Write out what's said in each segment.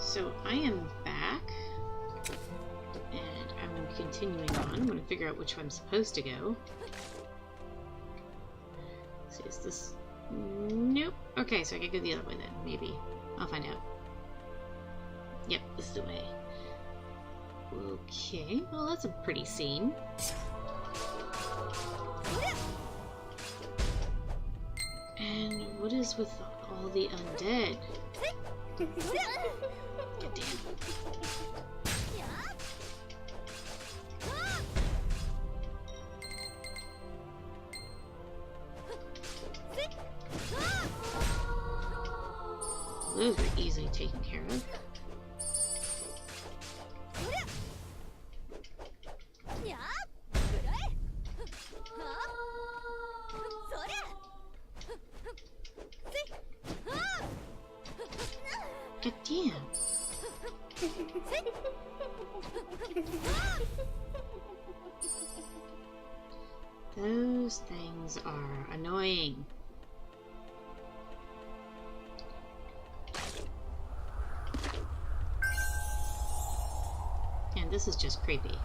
So I am back, and I'm going to be continuing on. I'm going to figure out which way I'm supposed to go. Let's see, is this... Nope. Okay, so I can go the other way then, maybe. I'll find out. Yep, this is the way. Okay, well that's a pretty scene. And what is with all the undead? God damn. Those were easily taken care of. God damn. Those things are annoying. And this is just creepy.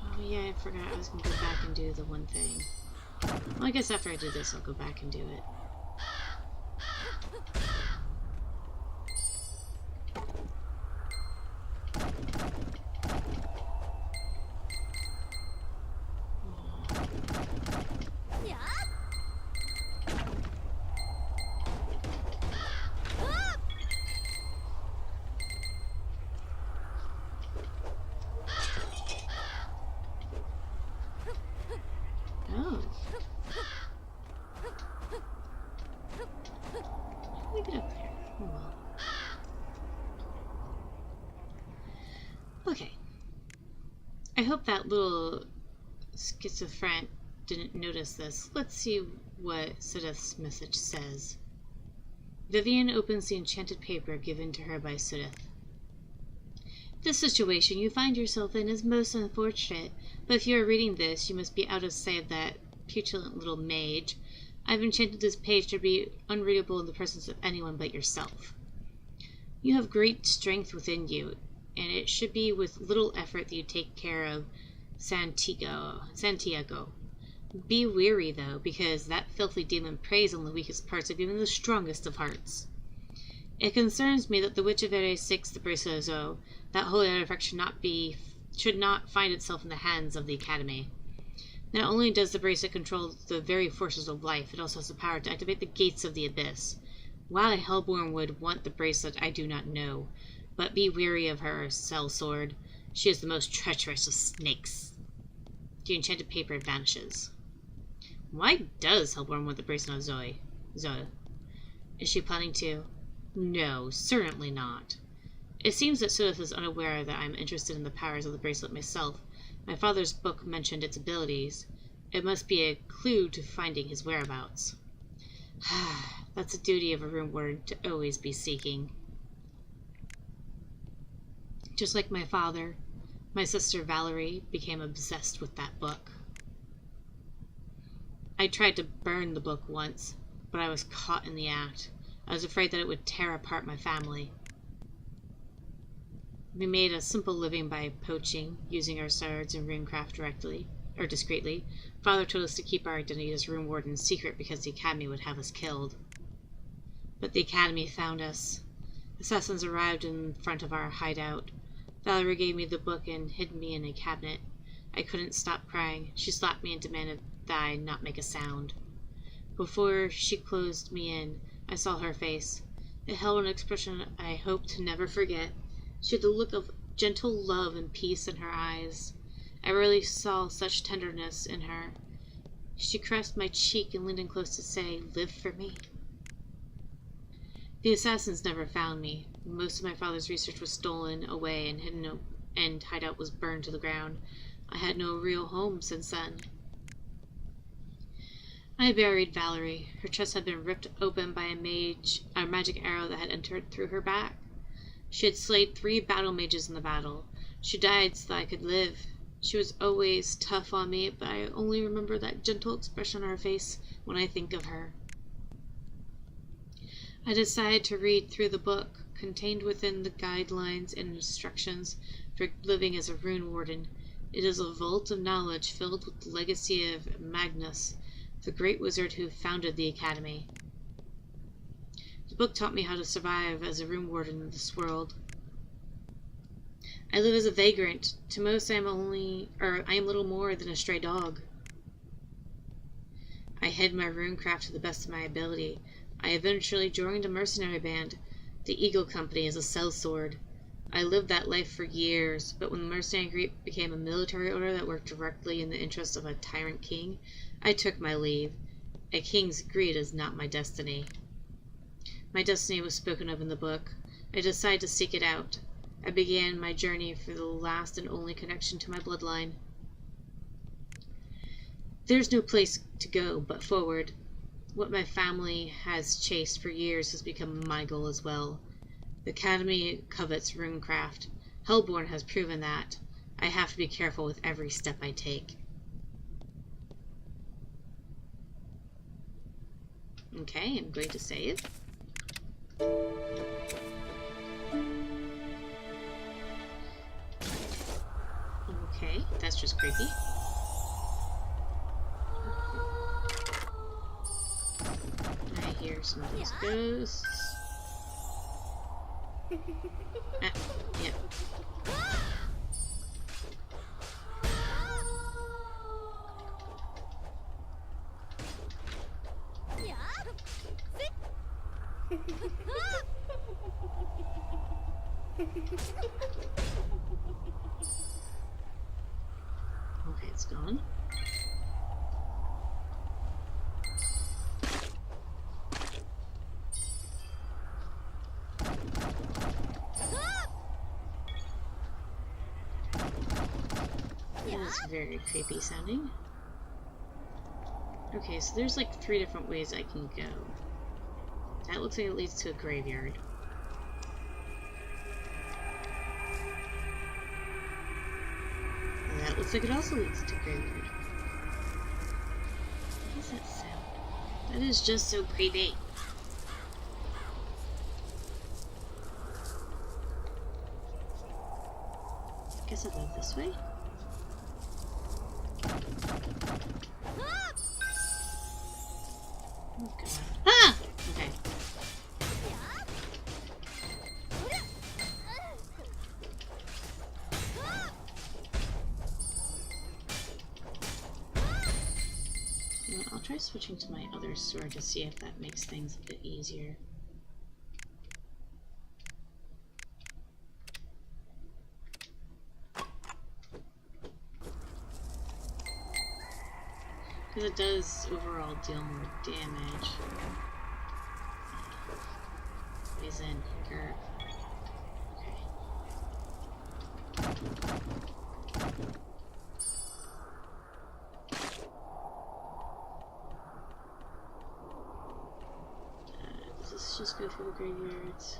Oh yeah, I forgot I was gonna go back and do the one thing. Well, I guess after I do this, I'll go back and do it. Oh. How do we get up there? Oh well. Okay. I hope that little schizophrenic didn't notice this. Let's see what Sudeth's message says. Vivian opens the enchanted paper given to her by Sudeth. This situation you find yourself in is most unfortunate, but if you are reading this, you must be out of sight of that petulant little mage. I've enchanted this page to be unreadable in the presence of anyone but yourself. You have great strength within you, and it should be with little effort that you take care of Santiago. Be wary, though, because that filthy demon preys on the weakest parts of even the strongest of hearts. It concerns me that the Witch of Ere seeks the bracelet of Zo. That holy artifact should not find itself in the hands of the Academy. Not only does the bracelet control the very forces of life, it also has the power to activate the gates of the abyss. Why Hellborn would want the bracelet, I do not know, but be wary of her, sellsword. She is the most treacherous of snakes. The enchanted paper vanishes. Why does Hellborn want the bracelet of Zoe? Is she planning to? No, certainly not. It seems that Sudeth is unaware that I am interested in the powers of the bracelet myself. My father's book mentioned its abilities. It must be a clue to finding his whereabouts. That's the duty of a room warden, to always be seeking. Just like my father, my sister Valerie became obsessed with that book. I tried to burn the book once, but I was caught in the act. I was afraid that it would tear apart my family. We made a simple living by poaching, using our swords and runecraft discreetly. Father told us to keep our identity as room wardens secret because the Academy would have us killed. But the Academy found us. Assassins arrived in front of our hideout. Valerie gave me the book and hid me in a cabinet. I couldn't stop crying. She slapped me and demanded that I not make a sound. Before she closed me in, I saw her face. It held an expression I hope to never forget. She had the look of gentle love and peace in her eyes. I rarely saw such tenderness in her. She caressed my cheek and leaned in close to say, "Live for me." The assassins never found me. Most of my father's research was stolen away and hideout was burned to the ground. I had no real home since then. I buried Valerie. Her chest had been ripped open by a magic arrow that had entered through her back. She had slayed 3 battle mages in the battle. She died so that I could live. She was always tough on me, but I only remember that gentle expression on her face when I think of her. I decided to read through the book, contained within the guidelines and instructions for living as a rune warden. It is a vault of knowledge filled with the legacy of Magnus, the great wizard who founded the academy. The book taught me how to survive as a rune warden in this world. I live as a vagrant. To most, I am little more than a stray dog. I hid my runecraft to the best of my ability. I eventually joined a mercenary band. The Eagle Company is a sellsword. I lived that life for years, but when the mercenary group became a military order that worked directly in the interests of a tyrant king, I took my leave. A king's greed is not my destiny. My destiny was spoken of in the book. I decided to seek it out. I began my journey for the last and only connection to my bloodline. There's no place to go but forward. What my family has chased for years has become my goal as well. The Academy covets runecraft. Hellborn has proven that. I have to be careful with every step I take. Okay, I'm going to save. Okay, that's just creepy. I hear some of those ghosts. Ah, yeah. Okay, it's gone. That is very creepy sounding. Okay, so there's like 3 different ways I can go. That looks like it leads to a graveyard. And that looks like it also leads to a graveyard. What is that sound? That is just so creepy. I guess I'll go this way. Oh god. Ah! Okay. Well, I'll try switching to my other sword to see if that makes things a bit easier. Because it does overall deal more damage. Poison, here. Does this just go for the graveyards?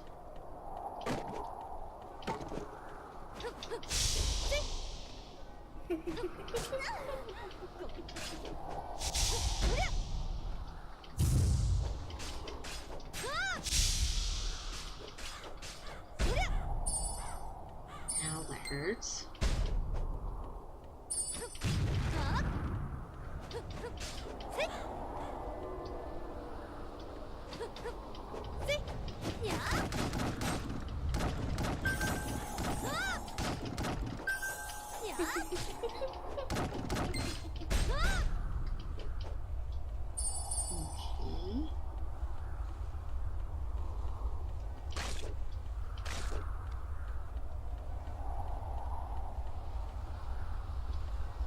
Ow, that hurts.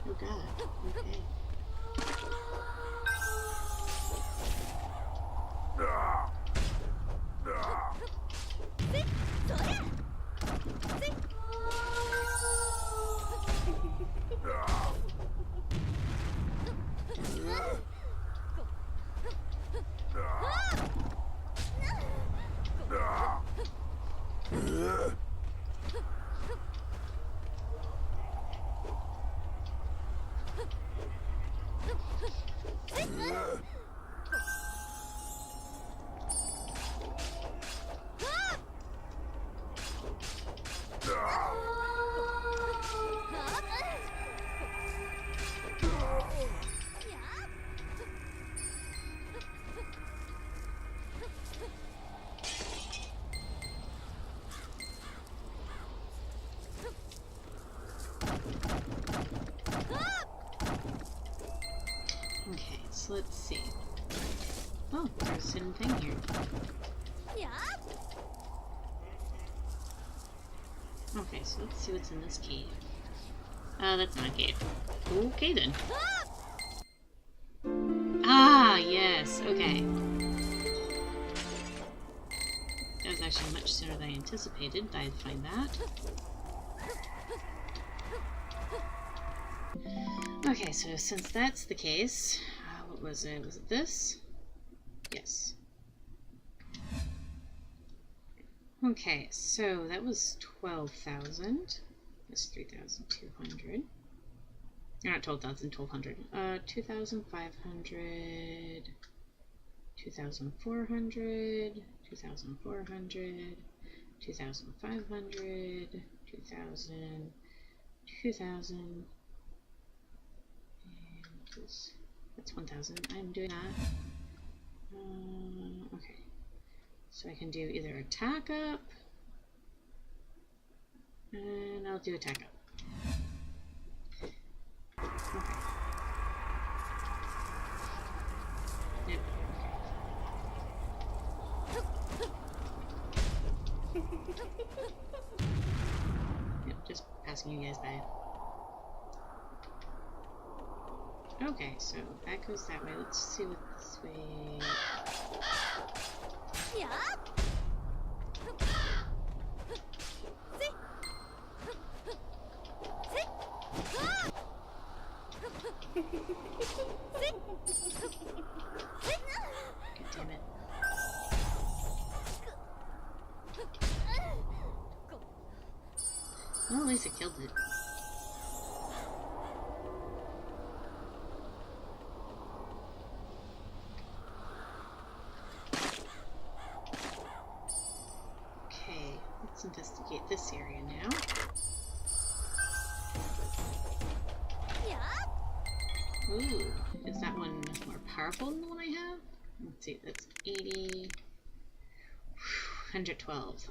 Oh god, okay. so let's see. Oh, there's a hidden thing here. Okay, so let's see what's in this cave. That's not a cave. Okay then. Ah, yes, okay. That was actually much sooner than I anticipated. I'd find that. Okay, so since that's the case, what was it? Was it this? Yes. Okay, so that was 12,000. That's 3,200. Not 12,000, 1,200. 2,500. 2,400. 2,400. 2,500. 2,000. 2,000. That's 1,000. I'm doing that. Okay. So I can do either attack up, and I'll do attack up. Okay. Yep. Okay. Yep, just passing you guys by. Okay, so that goes that way. Let's see what this way. God damn it. Well, at least it killed it. Let's investigate this area now. Ooh, is that one more powerful than the one I have? Let's see, that's 80... 112.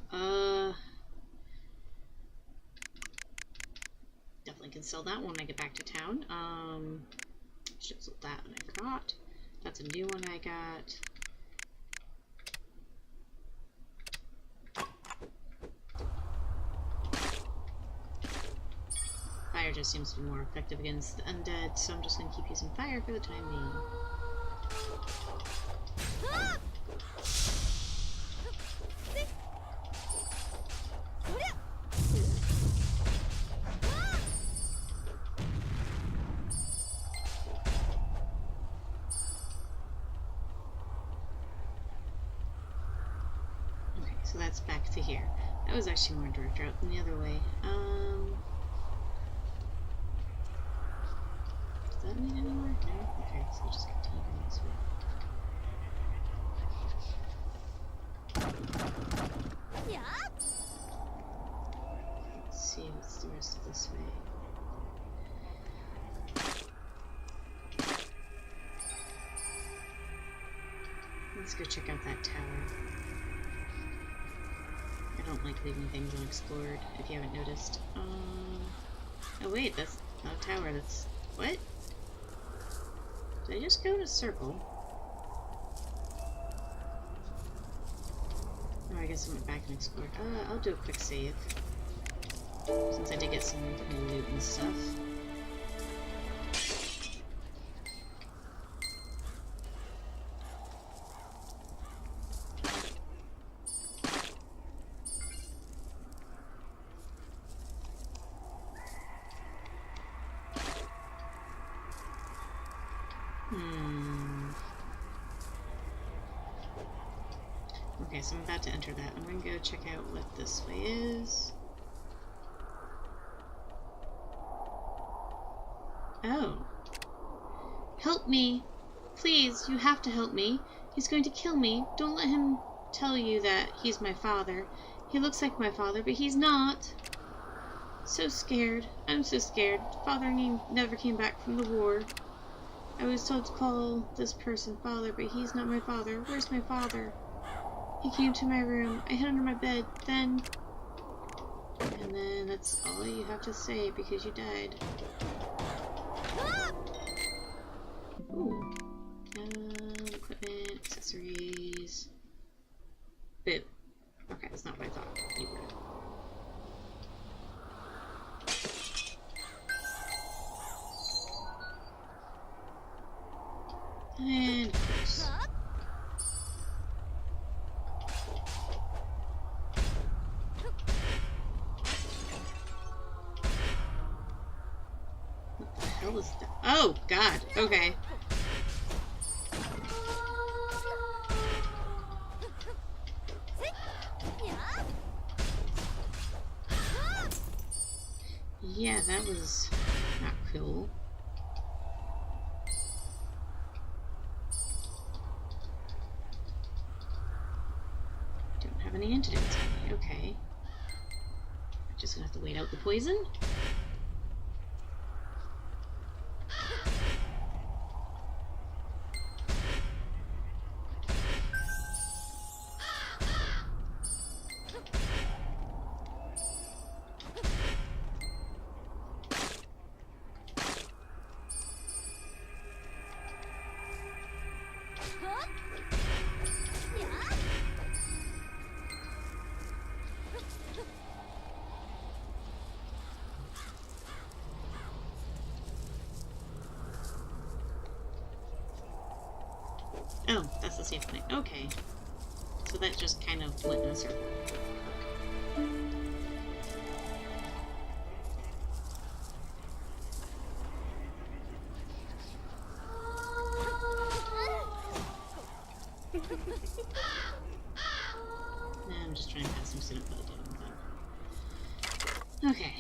Definitely can sell that one when I get back to town. Should have sold that one I forgot. That's a new one I got. Fire just seems to be more effective against the undead, so I'm just going to keep using fire for the time being. Okay, so that's back to here. That was actually more direct route than the other way. Does that mean anymore? No? Okay, so I'll just continue going this way. Let's see what's the rest of this way. Let's go check out that tower. I don't like leaving things unexplored, if you haven't noticed. Oh wait, that's not a tower, that's... What? Did I just go in a circle? Oh, I guess I went back and explored. I'll do a quick save. Since I did get some new loot and stuff. Okay, so I'm about to enter that. I'm going to go check out what this way is. Oh. Help me! Please, you have to help me. He's going to kill me. Don't let him tell you that he's my father. He looks like my father, but he's not. So scared. I'm so scared. Father never came back from the war. I was told to call this person father, but he's not my father. Where's my father? He came to my room. I hid under my bed. Then... And then that's all you have to say because you died. Ooh. Equipment, accessories. Boo. Okay, that's not what I thought you were. And of course. What the hell is that? Oh, God. Okay. Yeah, that was not cool. Don't have any antidotes on me. Okay. I'm just gonna have to wait out the poison. Oh, that's the safe point. Okay. So that just kind of went in a circle. Nah, I'm just trying to pass some cinnamon down. Okay.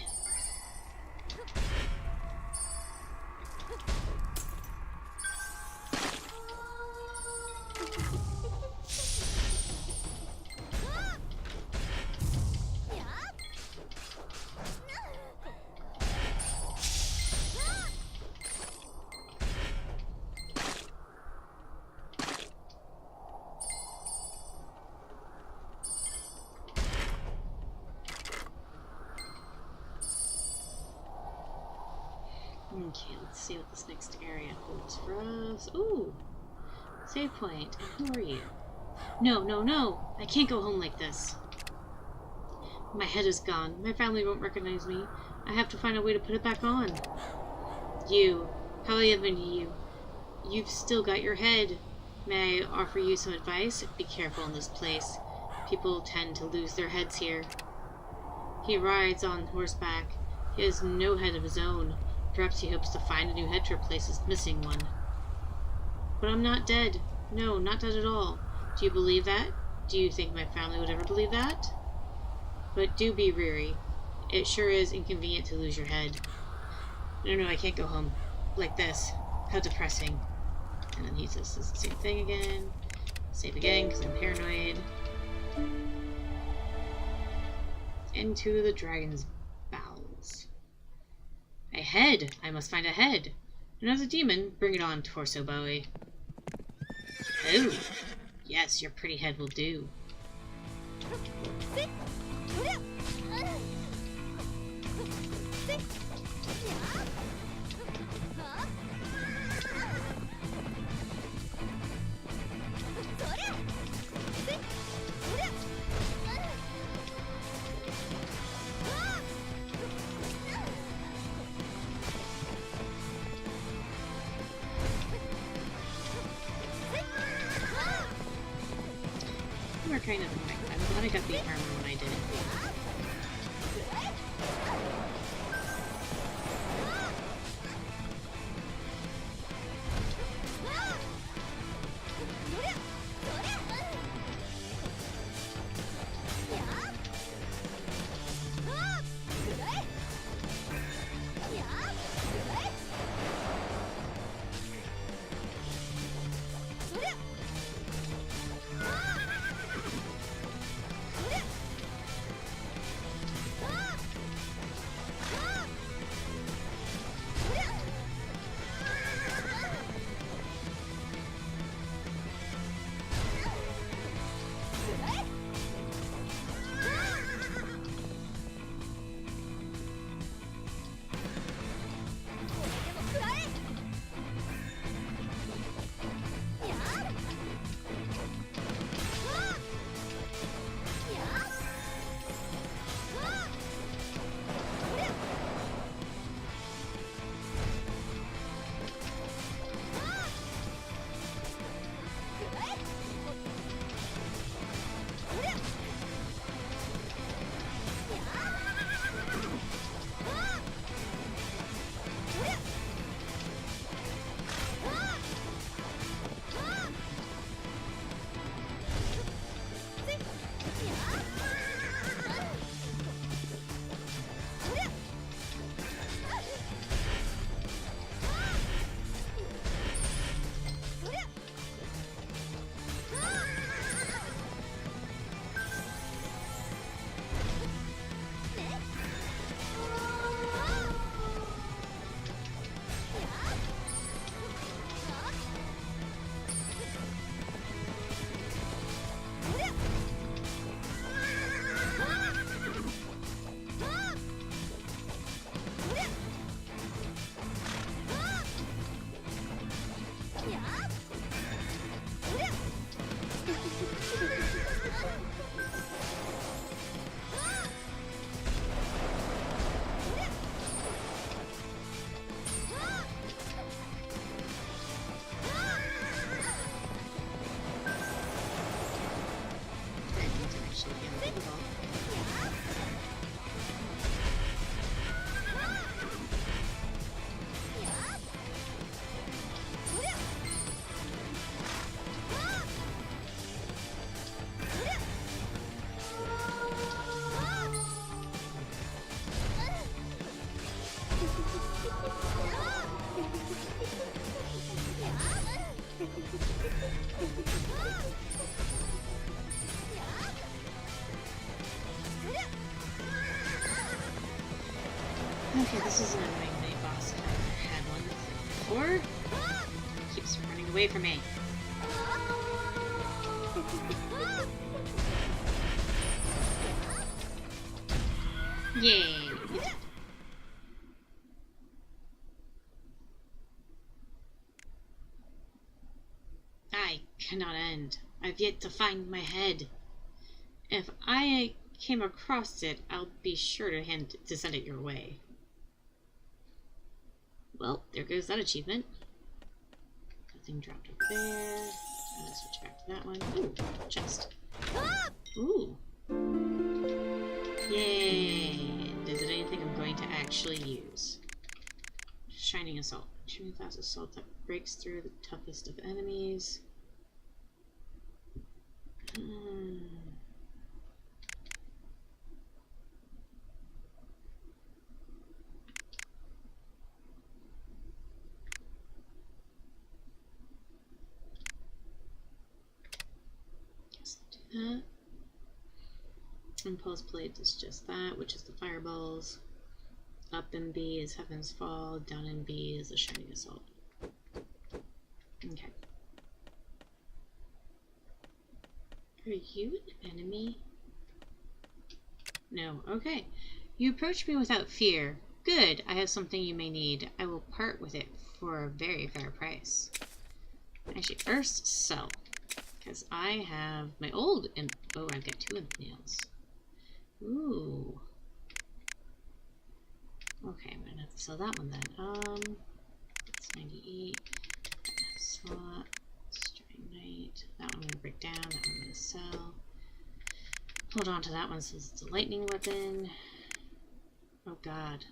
Okay, let's see what this next area holds for us. Ooh! Save point. And who are you? No, no, no! I can't go home like this. My head is gone. My family won't recognize me. I have to find a way to put it back on. You. How have I been to you? You've still got your head. May I offer you some advice? Be careful in this place. People tend to lose their heads here. He rides on horseback. He has no head of his own. Perhaps he hopes to find a new head to replace his missing one. But I'm not dead. No, not dead at all. Do you believe that? Do you think my family would ever believe that? But do be weary. It sure is inconvenient to lose your head. No, I can't go home. Like this. How depressing. And then he says the same thing again. Save again, because I'm paranoid. Into the dragon's bowels. A head! I must find a head. Another demon? Bring it on, Torso Bowie. Oh! Yes, your pretty head will do. We're kind of annoying. I'm glad I got the armor when I did. actually get difficult. Okay, this is an annoying mini boss. I've never had one before. It keeps running away from me. Yay! I cannot end. I've yet to find my head. If I came across it, I'll be sure to send it your way. Well, there goes that achievement. Nothing dropped over there. I'm gonna switch back to that one. Ooh, chest. Ooh. Yay! Is it anything I'm going to actually use? Shining Assault. Extremely fast assault that breaks through the toughest of enemies. That. Impulse Blade is just that, which is the fireballs. Up in B is Heaven's Fall, down in B is the Shining Assault. Okay. Are you an enemy? No. Okay. You approach me without fear. Good. I have something you may need. I will part with it for a very fair price. Actually, first, sell. Because I have my old imp. Oh, I've got 2 imp nails. Ooh. Okay, I'm gonna have to sell that one then. It's 98. Slot. Strike Knight. That one I'm gonna break down. That one I'm gonna sell. Hold on to that one since it's a lightning weapon. Oh god.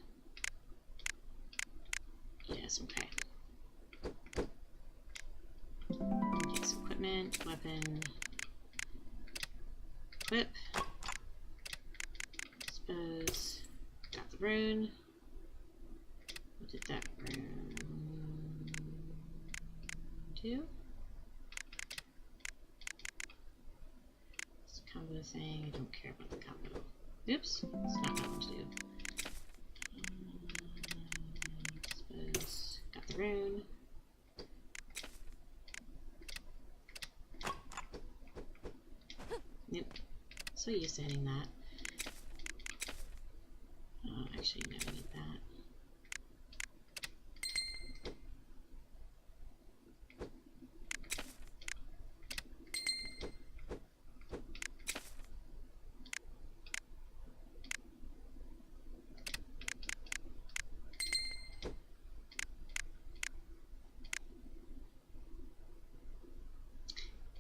Yes, okay. Okay, so equipment, weapon, equip, dispose, got the rune. What did that rune do? It's a combo thing, I don't care about the combo. Oops, it's not that one to do. Dispose, got the rune. Nope. So used to hitting that. Oh, actually, no, I need that.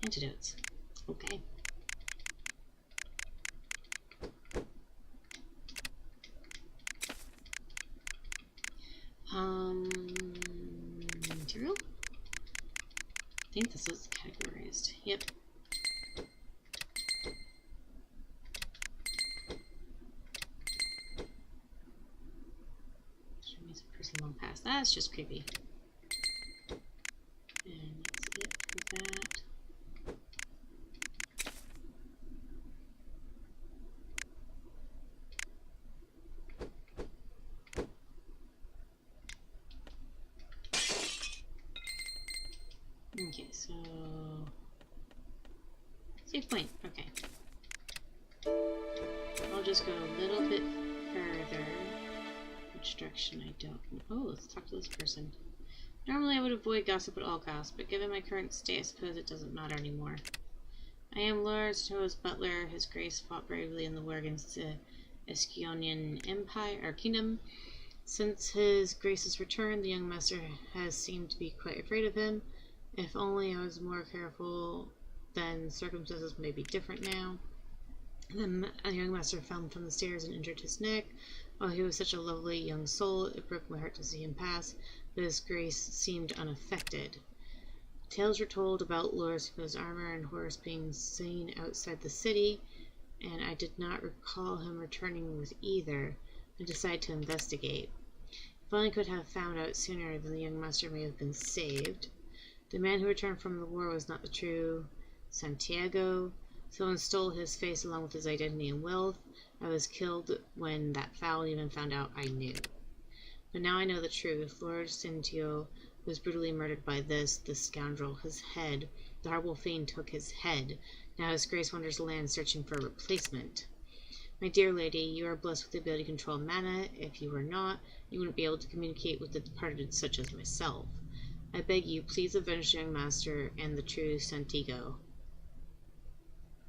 Antidotes. Okay. Material? I think this is categorized. Yep. Show me some person long past. That's just creepy. And that's it for that. Okay, so save point. Okay. I'll just go a little bit further. Which direction I don't know. Oh, let's talk to this person. Normally I would avoid gossip at all costs, but given my current state, I suppose it doesn't matter anymore. I am Lord Snowa's butler. His Grace fought bravely in the war against the Escionian Empire, or Kingdom. Since his Grace's return, the young master has seemed to be quite afraid of him. If only I was more careful, then circumstances may be different now. Then a young master fell from the stairs and injured his neck. While he was such a lovely young soul, it broke my heart to see him pass, but his grace seemed unaffected. Tales were told about lords whose armor and horse being seen outside the city, and I did not recall him returning with either. I decided to investigate. If only I could have found out sooner, then the young master may have been saved. The man who returned from the war was not the true Santiago. Someone stole his face along with his identity and wealth. I was killed when that foul even found out I knew. But now I know the truth. Lord Santiago was brutally murdered by the scoundrel. His head, the horrible fiend took his head. Now his grace wanders the land searching for a replacement. My dear lady, you are blessed with the ability to control mana. If you were not, you wouldn't be able to communicate with the departed such as myself. I beg you, please avenge the young master and the true Santiago.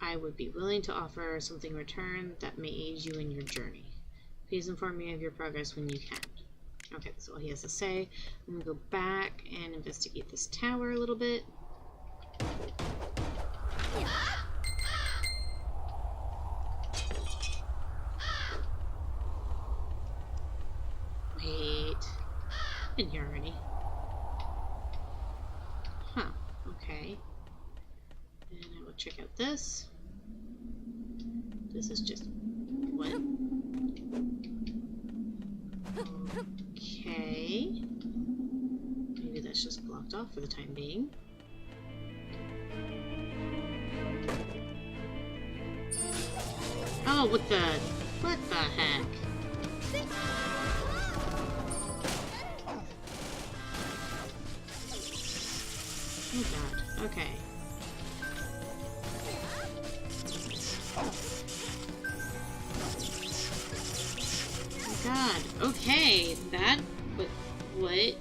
I would be willing to offer something in return that may aid you in your journey. Please inform me of your progress when you can. Okay, that's all he has to say. I'm going to go back and investigate this tower a little bit. Wait. Been here already. Huh, okay. And I will check out this. This is just... what? Okay. Maybe that's just blocked off for the time being. Oh, what the heck? Oh god, okay. Oh god, okay, that, what?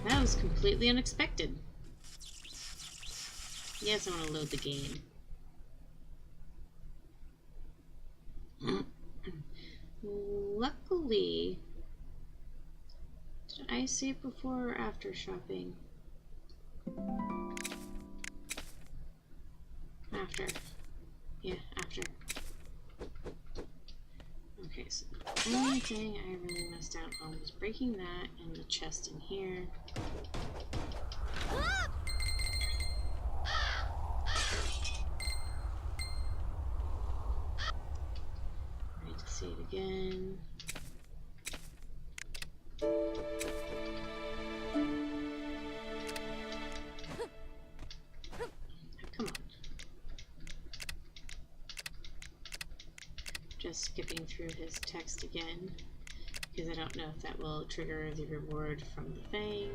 That was completely unexpected. Yes, I want to load the game. Luckily, did I save before or after shopping? After. Yeah, after. Okay, so the only thing I really messed out on was breaking that and the chest in here. Ready to save again. Come on. Just skipping through his text again, because I don't know if that will trigger the reward from the thing.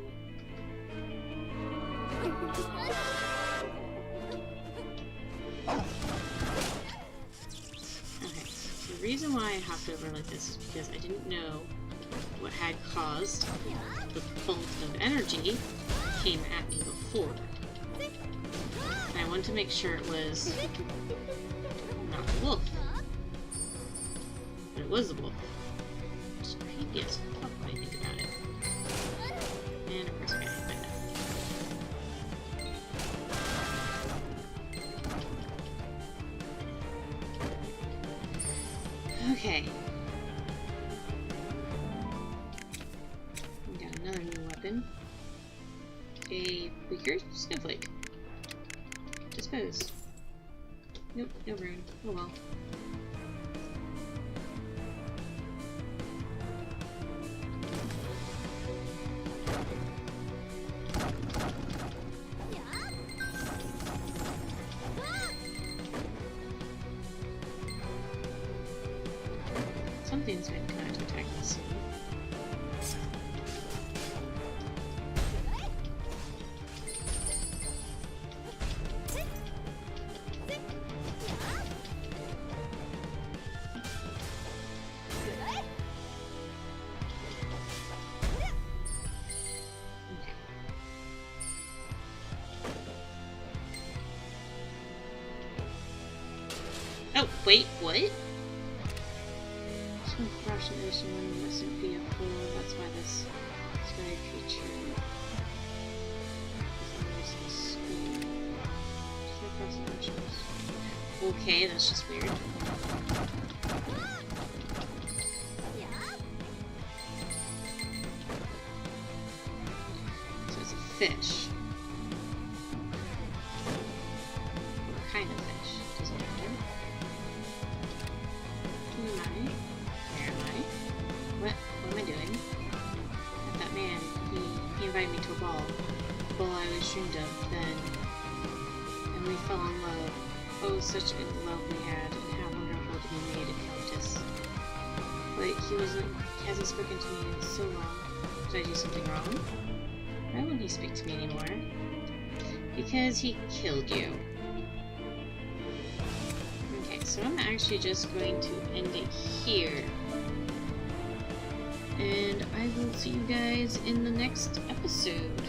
Okay, the reason why I hopped over like this is because I didn't know what had caused the bolt of energy came at me before. And I wanted to make sure it was not the wolf. But it was the wolf. It's creepy as fuck when I think about it. And of course I gotta hit that. Okay. We got another new weapon. A weaker snowflake. Dispose. Nope, no rune. Oh well. Something's been trying to attack me soon. Oh, wait, what? Some fascination mustn't be a fool. That's why this sky creature is always in school. Fascinations. Okay, that's just weird. So it's a fish. What kind of fish? Doesn't matter. Who am I? Where am I? What am I doing? That man, he invited me to a ball. A ball I always dreamed of then. And we fell in love. Oh, such a love we had, and how wonderful to be made a countess. But he hasn't spoken to me in so long. Did I do something wrong? Why won't he speak to me anymore? Because he killed you. Okay, so I'm actually just going to end it here. And I will see you guys in the next episode.